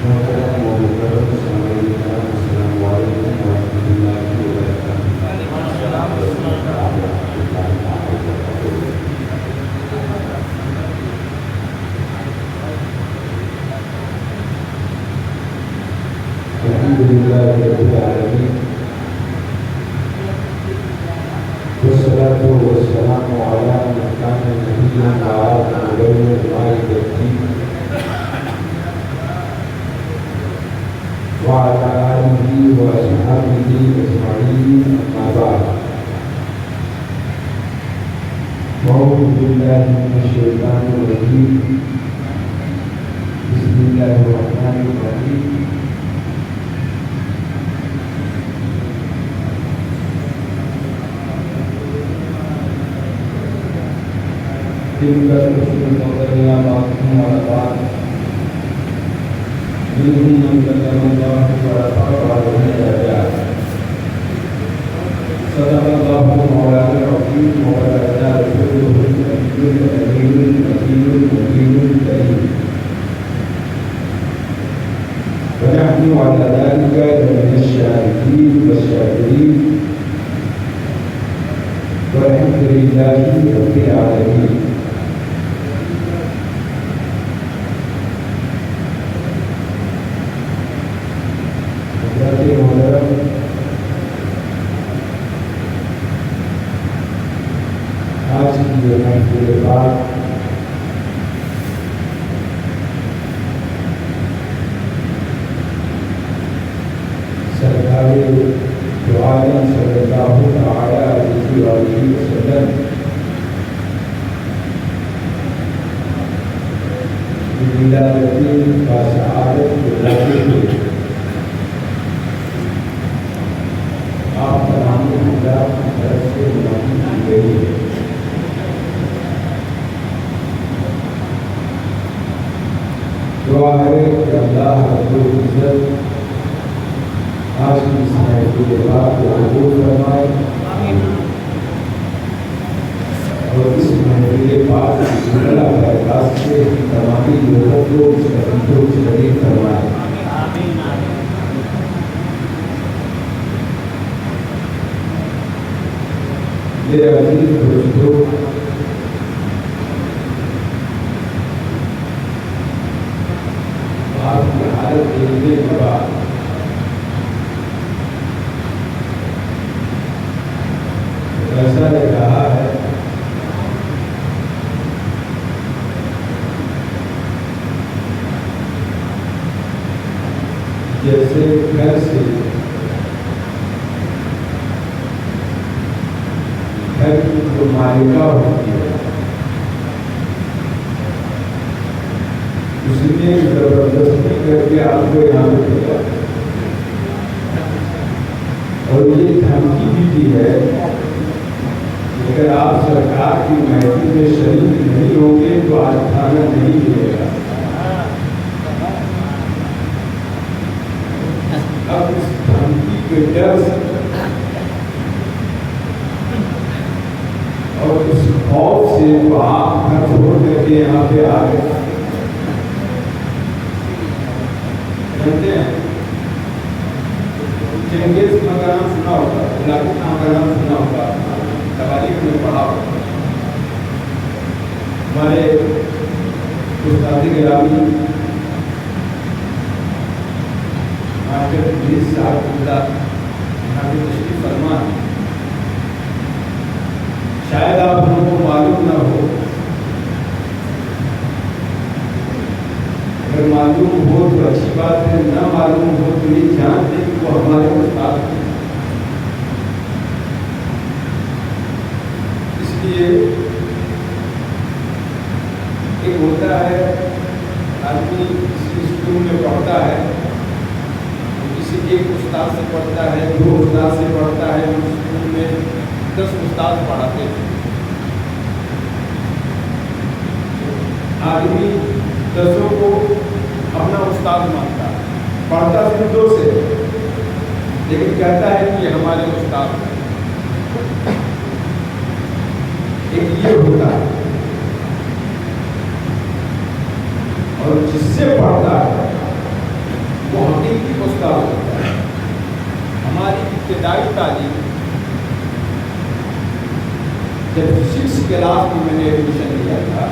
محترم و مکرم سامعین کرام، السلام علیکم ورحمۃ اللہ وبرکاتہ۔ الحمد للہ رب العالمین، والصلاة والسلام علی من کان نبیا وآخر مبلغ الدین وعلى آله وأصحابه أجمعين، أما بعد، أعوذ بالله من الشيطان الرجيم، بسم الله الرحمن الرحيم۔ تلك الرسل فضلنا بعضهم على بعض، منهم من كلم الله ورفع بعضهم درجات، صدق الله مولانا العظيم وبلغنا رسوله النبي الأمين المكين المبين الكريم، ونحن على ذلك من الشاهدين والشاكرين، والحمد لله رب العالمين۔ آج کی یہ محفل بات سرکار دو عالم صلی اللہ تعالی علیہ وآلہ وسلم کی ولادت و سعادت کے موقع پہ آپ تمام حضرات کی طرف سے منعقد کی گئی ہے۔ دعا ہے کہ اللہ رب العزت آج کی اس محفل بات کو قبول فرمائے اور اس محفل بات کی جملہ برکات سے تمامی لوگوں کو اس کا شریک فرمائے۔ میرے عزیز دوستو، آپ کی حالت دیکھنے کے بعد ایسا لگ رہا ہے جیسے گھر سے گھر کی جو مالکہ ہوتی ہے اس نے زبردستی کر کے آپ کو یہاں پہ بھیجا، اور یہ دھمکی بھی دی ہے کہ اگر آپ سرکار کی محفل میں شریک نہیں ہوں گے تو آج کھانا نہیں ملے گا۔ اب اس دھمکی کے ڈر سے اور اس خوف سے وہ آپ گھر چھوڑ کر کے یہاں پہ آ گئے۔ جانتے ہیں چنگیز خان کا نام سنا ہوگا، علاقہ خان کا نام سنا ہوگا، تواریخ میں پڑھا ہوگا۔ ہمارے استاد گرامی ماسٹر ادریس صاحب اللہ یہاں پہ تشریف فرما ہے۔ شاید آپ لوگوں کو معلوم نہ ہو، اگر معلوم ہو تو اچھی بات ہے، نہ معلوم ہو تو یہ جانتے کہ وہ ہمارے استاد ہیں۔ اس لیے ایک ہوتا ہے آدمی کسی اسکول میں پڑھتا ہے، کسی ایک استاد سے پڑھتا ہے، دو استاد سے پڑھتا ہے، اس اسکول میں 10 استاد پڑھاتے ہیں۔ آدمی 10 کو اپنا استاد مانتا ہے، پڑھتا صرف 2 سے، لیکن کہتا ہے کہ یہ ہمارے استاد ہیں۔ ایک یہ ہوتا ہے، اور جس سے پڑھتا ہے ابتدائی تعلیم جب 6 کلاس میں نے ایڈمیشن لیا تھا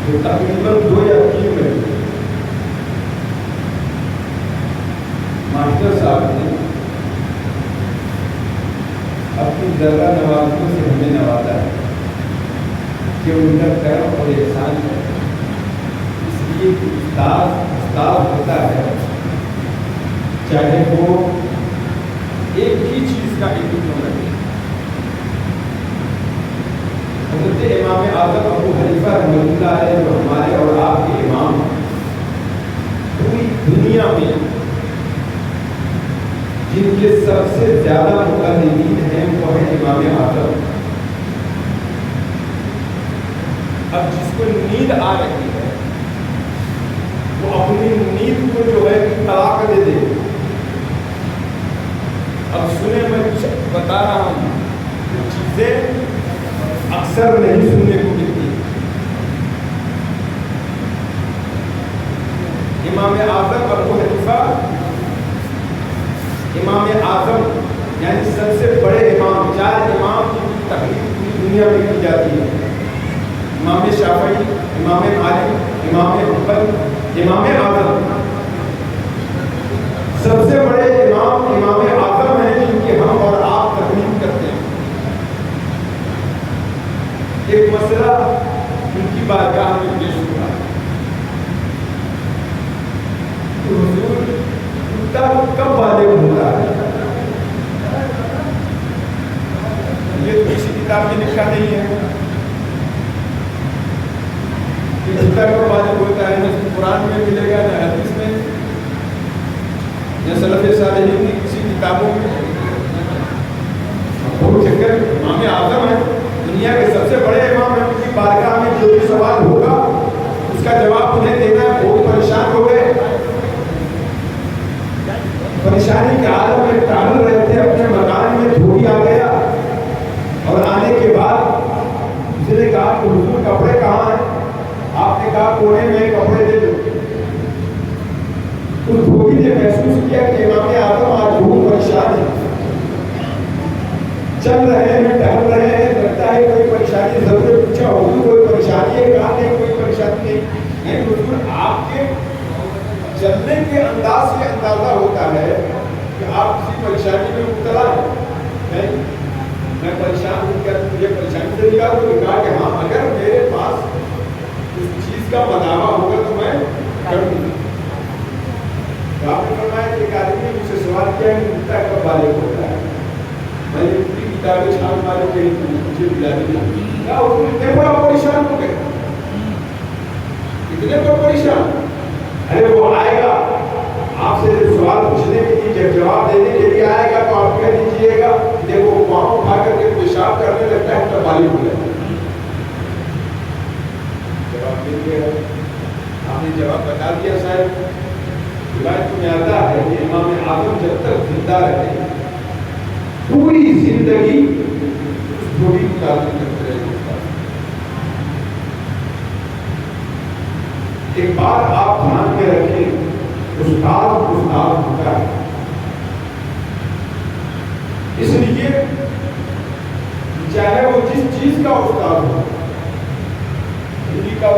تو تقریباً 2 یا 3 مہینے ماسٹر صاحب نے اپنی ذرہ نوازوں سے ہمیں نوازا ہے کہ ان کا کرم اور احسان ہے. اس لیے استاد ہوتا ہے چاہے وہ ایک ہی چیز کا علم کیوں نہ رکھے. حضرت امام اعظم ابو حنیفہ رحمۃ اللہ علیہ جو ہمارے اور آپ کے امام پوری دنیا میں جن کے سب سے زیادہ مقلدین ہیں وہ ہے امام اعظم. اب جس کو نیند آ رہی ہے وہ اپنی نیند کو جو ہے طلاق دے دے. اب سنیں میں کچھ بتا رہا ہوں کچھ چیزیں اکثر نہیں سننے کو ملتی. امام اعظم ابو حنیفہ امام اعظم یعنی سب سے بڑے امام 4 امام کی تقریر پوری دنیا میں کی جاتی ہے. امام شافعی، امام مالک، امام حنبل، امام اعظم. سب سے بڑے امام امام اعظم ہیں جن کی ہم اور آپ تقریر کرتے ہیں. ایک مسئلہ ان کی بارگاہ میں پیش ہوا کہ حضور کب بالغ ہوتا ہے؟ یہ تو کسی کتاب میں لکھا نہیں ہے کہ کتا کب بالغ ہوتا ہے. نہ قرآن میں ملے گا نہ حدیث میں نہ سلف صالحین کی کسی کتابوں میں. وہ چکر امام اعظم ہے دنیا کے سب سے بڑے امام ہیں. ان کی بارگاہ میں جو بھی سوال ہوگا اس کا جواب انہیں دینا ہے. بہت پریشان ہو گئے، پریشانی کے عالم میں ٹہل رہے تھے. اپنے مکان میں دھوبی آ گیا اور آنے کے بعد اس نے کہا کہ حضور کپڑے کہاں ہیں؟ آپ نے کہا کونے میں کپڑے دے دو. اس دھوبی نے محسوس کیا کہ امام اعظم آج بہت پریشان ہے. چل رہے ہیں، ٹہل رہے ہیں، لگتا ہے کوئی پریشانی. ضرور پوچھا حضور کوئی پریشانی ہے؟ کہا نہیں کوئی پریشانی نہیں. لیکن حضور آپ کے چلنے کے انداز سے اندازہ ہوتا ہے کہ آپ کسی پریشانی میں مبتلا ہیں. میں پریشان ہوں، کیا مجھے پریشانی سے نکال دو؟ کہا کہ ہاں اگر میرے پاس اس چیز کا منافع ہوگا تو میں کر دوں گا. آپ نے فرمایا کہ ایک آدمی نے مجھ سے سوال کیا کہ کتا کب بالغ ہوتا ہے. میں نے پوری کتابیں چھان مارے کہ مجھے دلا دی. کیا اتنے بڑا پریشان ہو گئے، اتنے بڑا پریشان. ارے وہ آئے گا آپ سے جب سوال پوچھنے کے لیے، جب جواب دینے کے لیے آئے گا تو آپ کہہ دیجیے گا جب وہ پاؤں اٹھا کر کے پیشاب کرنے لگتا ہے تو بالغ ہو جاتا ہے. جواب مل گیا، آپ نے جواب بتا دیا. صاحب روایت میں آتا ہے کہ امام اعظم جب تک زندہ رہے پوری زندگی اس دھوبی کی تعلیم کرتے رہے. ایک بات آپ دھیان میں رکھیں، استاد ہوتا ہے. اس لیے چاہے وہ جس چیز کا استاد ہو، ہندی کا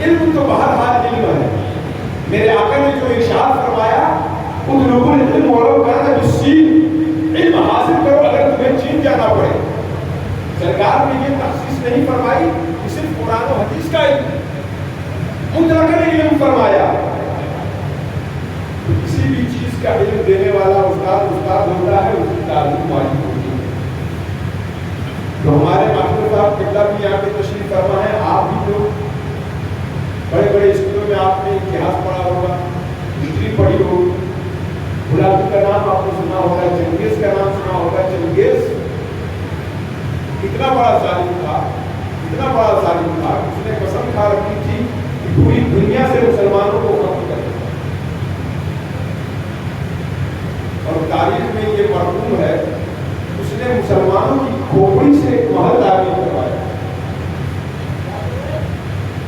علم تو بہرحال علم ہے. میرے آقا نے جو ارشاد فرمایا اطلبوا العلم ولو كان بالسين، علم حاصل کرو اگر تمہیں چین جانا پڑے. سرکار نے یہ تخصیص نہیں فرمائی کہ صرف قرآن و حدیث کا علم، مطلقاً علم فرمایا. کسی بھی چیز کا علم دینے والا استاد ہوتا ہے، اس کی تعلیم واجب ہوتی ہے. تو ہمارے ماسٹر صاحب قبلہ بھی یہاں پہ تشریف فرما ہے. آپ بھی جو بڑے بڑے اسکولوں میں آپ نے اتہاس پڑھا ہوگا، ہسٹری پڑھی ہوگی، غلامی کا نام آپ نے سنا ہوگا، چنگیز کا نام سنا ہوگا. چنگیز اتنا بڑا ظالم تھا کہ اس نے قسم کھا رکھی تھی کہ پوری دنیا سے مسلمانوں کو ختم کر دے. اور تاریخ میں یہ مرحوم ہے، اس نے مسلمانوں کی کھوپڑی سے ایک محل تعمیر کروایا.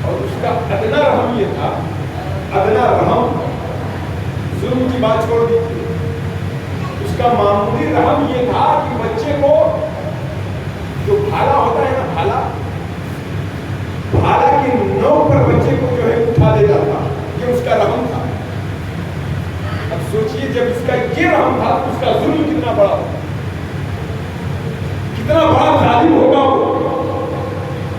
اور اس کا ادنا رحم یہ تھا، ادنا رحم ظلم کی بات چھوڑ دیجیے، اس کا معمولی رحم یہ تھا کہ بچے کو جو بھالا ہوتا ہے نا، بھالا کی نوک پر بچے کو جو ہے اٹھا دیتا تھا، یہ اس کا رحم تھا۔ اب سوچئے جب اس کا یہ رحم تھا تو اس کا ظلم کتنا بڑا ہوگا، کتنا بڑا ظالم ہوگا وہ۔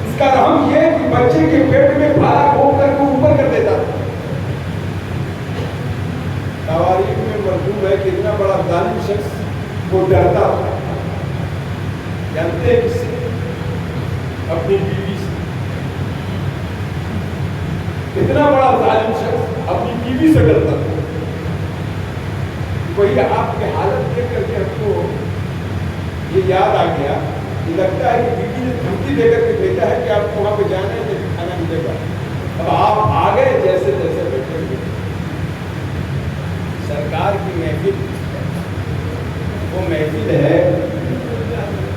اس کا رحم یہ کہ بچے کے پیٹ میں بھالا گھونپ کر کے اوپر کر دیتا تھا۔ تواریخ میں مردود ہے کہ اتنا بڑا ظالم شخص وہ ڈرتا تھا، جانتے ہیں کس سے؟ اپنی بیوی سے۔ اتنا بڑا ظالم شخص اپنی بیوی سے ڈرتا تھا۔ وہی آپ کی حالت دیکھ کر کے ہم کو یہ یاد آ گیا کہ لگتا ہے کہ بیوی نے دھمکی دے کر کے بھیجا ہے کہ آپ کو وہاں پہ جانا ہے لیکن کھانا ملے گا، اب آپ آ گئے جیسے جیسے بیٹھے ہوئے۔ سرکار کی محفل وہ محفل ہے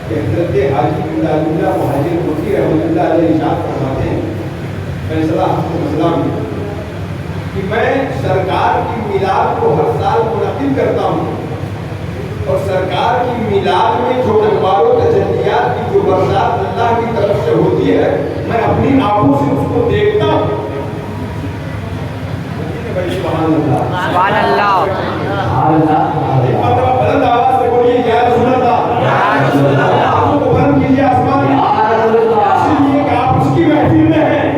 کہ حضرت حاجی اللہ مہاجر مفتی رحمۃ اللہ علیہ ارشاد فرماتے ہیں فیصلہ مسئلہ میں کہ میں سرکار کی میلاد کو ہر سال منعقد کرتا ہوں، اور سرکار کی میلاد میں جو انوار و تجلیات کی جو برسات اللہ کی طرف سے ہوتی ہے میں اپنی آنکھوں سے اس کو دیکھتا ہوں۔ سبحان اللہ، ایک مرتبہ بلند آواز سے بولیے یا رسول اللہ، آنکھوں کو بند کیجیے آسمان میں، اس لیے کہ آپ اس کی محفل میں ہیں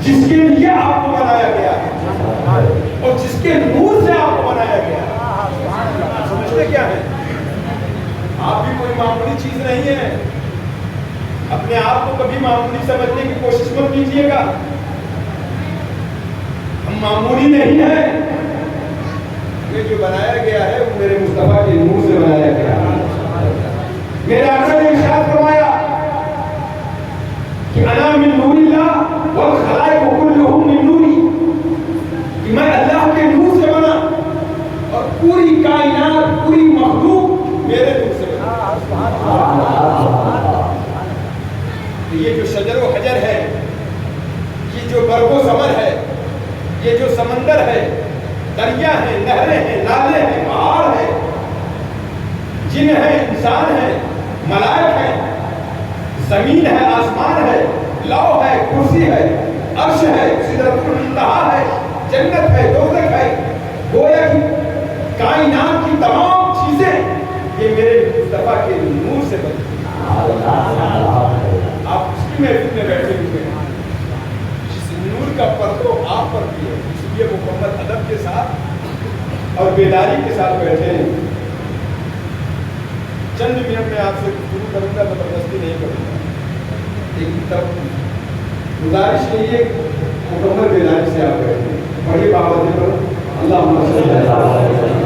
جس کے لیے آپ کو بنایا گیا ہے اور جس کے نور سے آپ کو بنایا گیا ہے۔ سمجھتے کیا ہے؟ آپ بھی کوئی معمولی چیز نہیں ہے، اپنے آپ کو کبھی معمولی سمجھنے کی کوشش مت کیجیے گا۔ ہم معمولی نہیں ہیں، یہ جو بنایا گیا ہے وہ میرے مصطفیٰ کے نور سے بنایا گیا ہے۔ میرے آقا نے ارشاد فرمایا کہ انا من نور اللہ والخلائق کلہم من نوری، کہ میں اللہ کے نور سے بنا اور پوری کائنات پوری مخلوق میرے نور سے بنا۔ یہ جو شجر و حجر ہے، یہ جو برگ و ثمر ہے، یہ جو سمندر ہے، دریا ہیں، نہریں ہیں، نالے ہیں، پہاڑ ہیں، جن ہیں، انسان ہیں، ملائک ہیں، زمین ہے، آسمان ہے، لوح ہے، کرسی ہے، عرش ہے، سدرۃ المنتہا ہے، جنت ہے، دوزخ ہے، گویا کہ کائنات کی تمام چیزیں یہ میرے مصطفیٰ کے نور سے بنی۔ آپ اس کی محفل میں بیٹھے ہوئے ہیں، جس نور کا پردہ آپ پر بھی ہے، اس لیے مکمل ادب کے ساتھ اور بیداری کے ساتھ بیٹھے ہیں۔ چند منٹ میں آپ سے شروع کروں گا، زبردستی نہیں کروں گا، لیکن تب گزارش کے لیے مکمل بیداری سے آپ بیٹھے ہیں۔ بڑی بابت پر اللہم صلی اللہ علیہ وسلم